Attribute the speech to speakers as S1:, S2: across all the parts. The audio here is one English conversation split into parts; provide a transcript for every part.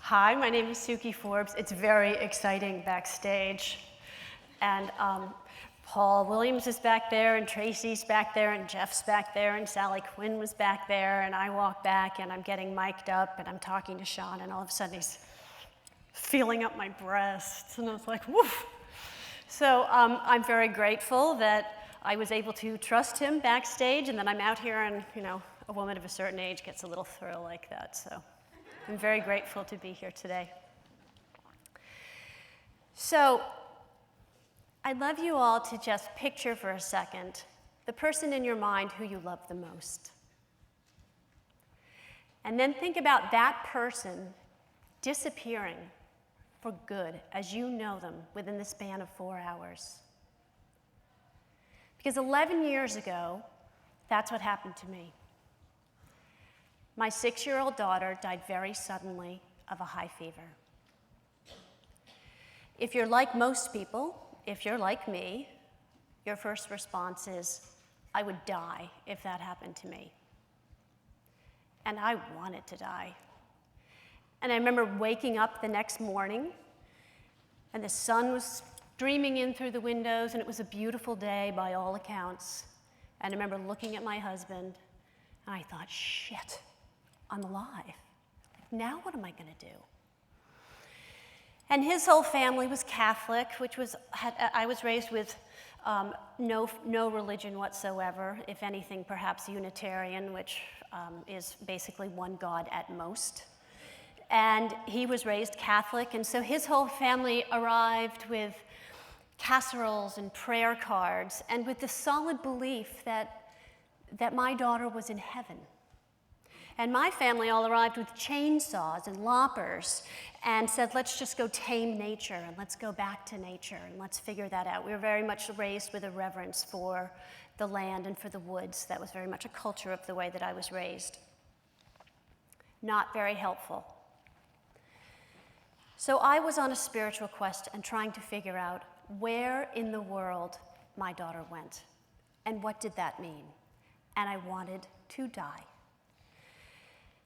S1: Hi, my name is Sukey Forbes. It's very exciting backstage. And Paul Williams is back there, and Tracy's back there, and Jeff's back there, and Sally Quinn was back there, and I walk back, and I'm getting mic'd up, and I'm talking to Sean, and all of a sudden he's feeling up my breasts, and I was like, woof. So I'm very grateful that I was able to trust him backstage, and then I'm out here, and a woman of a certain age gets a little thrill like that, so I'm very grateful to be here today. So I'd love you all to just picture for a second the person in your mind who you love the most. And then think about that person disappearing for good as you know them within the span of 4 hours. Because 11 years ago, that's what happened to me. My 6-year-old daughter died very suddenly of a high fever. If you're like most people, if you're like me, your first response is, I would die if that happened to me. And I wanted to die. And I remember waking up the next morning, and the sun was streaming in through the windows, and it was a beautiful day by all accounts. And I remember looking at my husband, and I thought, shit, I'm alive. Now what am I going to do? And his whole family was Catholic, I was raised with no religion whatsoever, if anything, perhaps Unitarian, which is basically one God at most. And he was raised Catholic, and so his whole family arrived with casseroles and prayer cards, and with the solid belief that my daughter was in heaven. And my family all arrived with chainsaws and loppers and said, let's just go tame nature, and let's go back to nature, and let's figure that out. We were very much raised with a reverence for the land and for the woods. That was very much a culture of the way that I was raised. Not very helpful. So I was on a spiritual quest and trying to figure out where in the world my daughter went, and what did that mean? And I wanted to die.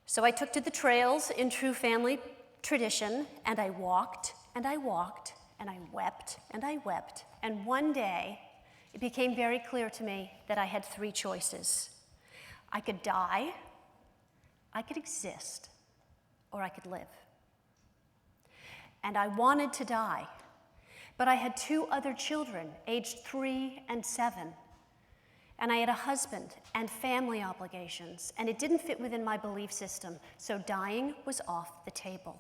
S1: So I took to the trails in true family tradition, and I walked, and I walked, and I wept, and I wept. And one day, it became very clear to me that I had 3 choices. I could die, I could exist, or I could live. And I wanted to die, but I had 2 other children, aged 3 and 7. And I had a husband and family obligations, and it didn't fit within my belief system, so dying was off the table.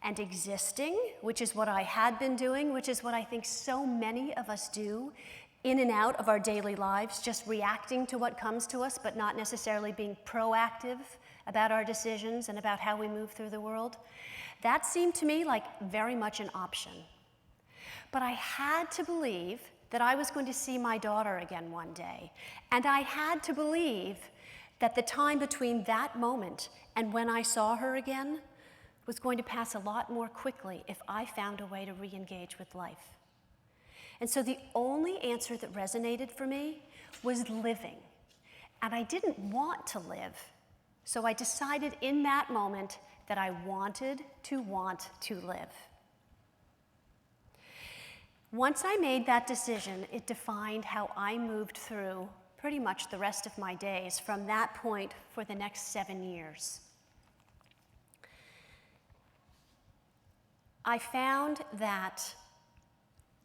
S1: And existing, which is what I had been doing, which is what I think so many of us do in and out of our daily lives, just reacting to what comes to us, but not necessarily being proactive about our decisions and about how we move through the world, that seemed to me like very much an option. But I had to believe that I was going to see my daughter again one day. And I had to believe that the time between that moment and when I saw her again was going to pass a lot more quickly if I found a way to re-engage with life. And so the only answer that resonated for me was living. And I didn't want to live. So I decided in that moment that I wanted to live. Once I made that decision, it defined how I moved through pretty much the rest of my days from that point for the next 7 years. I found that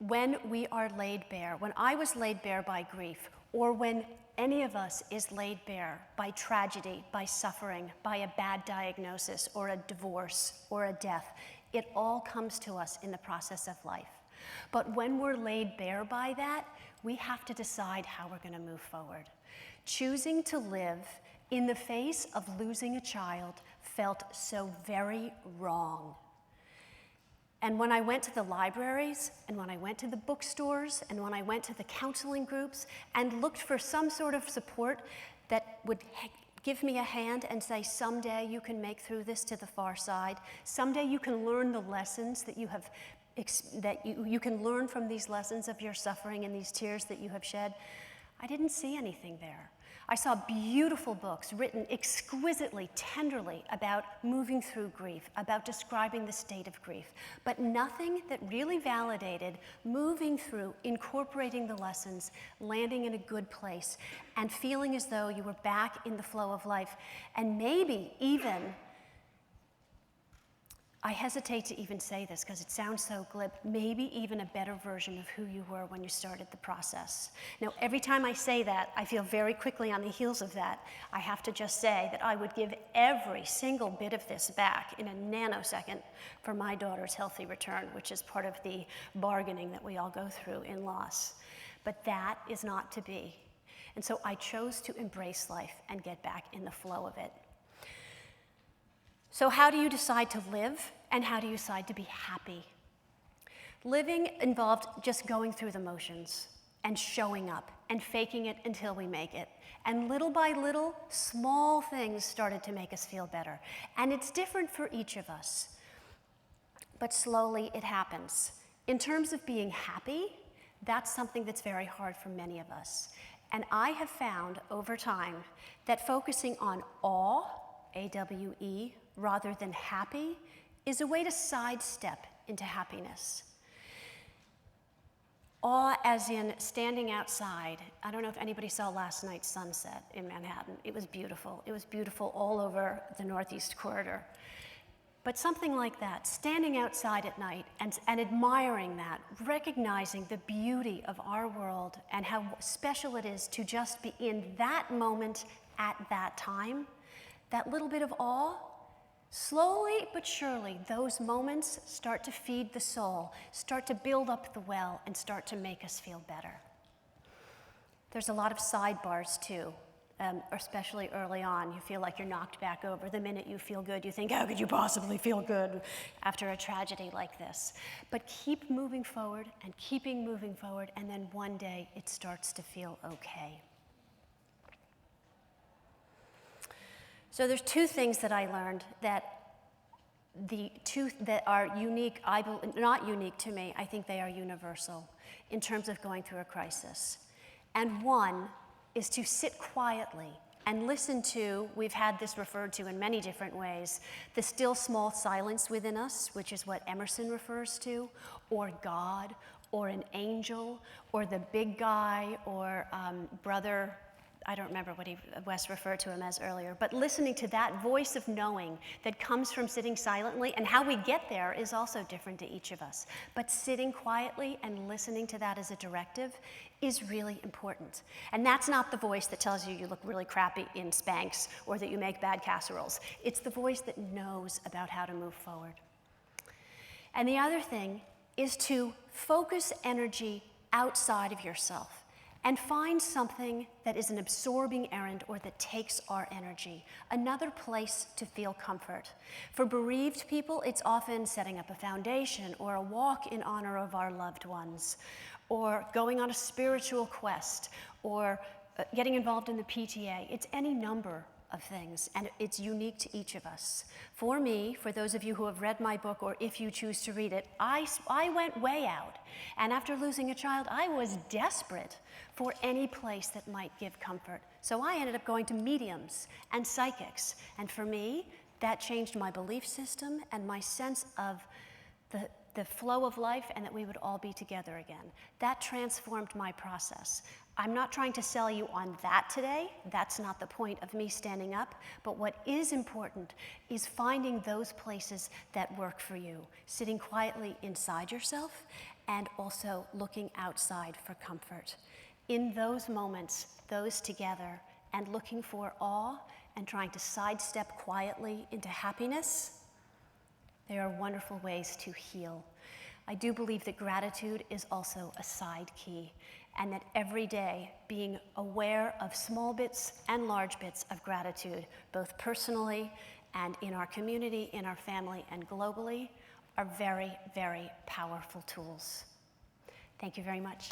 S1: when we are laid bare, when I was laid bare by grief, or when any of us is laid bare by tragedy, by suffering, by a bad diagnosis, or a divorce, or a death, it all comes to us in the process of life. But when we're laid bare by that, we have to decide how we're going to move forward. Choosing to live in the face of losing a child felt so very wrong. And when I went to the libraries, and when I went to the bookstores, and when I went to the counseling groups and looked for some sort of support that would give me a hand and say, someday you can make through this to the far side, someday you can learn the lessons that you have you can learn from these lessons of your suffering and these tears that you have shed, I didn't see anything there. I saw beautiful books written exquisitely, tenderly about moving through grief, about describing the state of grief, but nothing that really validated moving through, incorporating the lessons, landing in a good place, and feeling as though you were back in the flow of life, and maybe even, I hesitate to even say this because it sounds so glib, maybe even a better version of who you were when you started the process. Now, every time I say that, I feel very quickly on the heels of that, I have to just say that I would give every single bit of this back in a nanosecond for my daughter's healthy return, which is part of the bargaining that we all go through in loss. But that is not to be. And so I chose to embrace life and get back in the flow of it. So how do you decide to live, and how do you decide to be happy? Living involved just going through the motions and showing up and faking it until we make it. And little by little, small things started to make us feel better. And it's different for each of us, but slowly it happens. In terms of being happy, that's something that's very hard for many of us. And I have found over time that focusing on awe, A-W-E, rather than happy, is a way to sidestep into happiness. Awe as in standing outside. I don't know if anybody saw last night's sunset in Manhattan. It was beautiful. It was beautiful all over the Northeast Corridor. But something like that, standing outside at night and admiring that, recognizing the beauty of our world and how special it is to just be in that moment at that time, that little bit of awe, slowly but surely, those moments start to feed the soul, start to build up the well, and start to make us feel better. There's a lot of sidebars too, especially early on. You feel like you're knocked back over. The minute you feel good, you think, how could you possibly feel good after a tragedy like this? But keep moving forward and keeping moving forward, and then one day it starts to feel okay. So there's two things that I learned that are unique, not unique to me, I think they are universal in terms of going through a crisis. And one is to sit quietly and listen to, we've had this referred to in many different ways, the still small silence within us, which is what Emerson refers to, or God, or an angel, or the big guy, or brother, I don't remember what Wes referred to him as earlier, but listening to that voice of knowing that comes from sitting silently, and how we get there is also different to each of us. But sitting quietly and listening to that as a directive is really important. And that's not the voice that tells you you look really crappy in Spanx or that you make bad casseroles. It's the voice that knows about how to move forward. And the other thing is to focus energy outside of yourself and find something that is an absorbing errand or that takes our energy, another place to feel comfort. For bereaved people, it's often setting up a foundation or a walk in honor of our loved ones, or going on a spiritual quest, or getting involved in the PTA. It's any number of things, and it's unique to each of us. For me, for those of you who have read my book, or if you choose to read it, I went way out. And after losing a child, I was desperate for any place that might give comfort. So I ended up going to mediums and psychics. And for me, that changed my belief system and my sense of the flow of life, and that we would all be together again. That transformed my process. I'm not trying to sell you on that today. That's not the point of me standing up. But what is important is finding those places that work for you, sitting quietly inside yourself, and also looking outside for comfort. In those moments, those together, and looking for awe and trying to sidestep quietly into happiness, they are wonderful ways to heal. I do believe that gratitude is also a side key, and that every day being aware of small bits and large bits of gratitude, both personally and in our community, in our family, and globally, are very, very powerful tools. Thank you very much.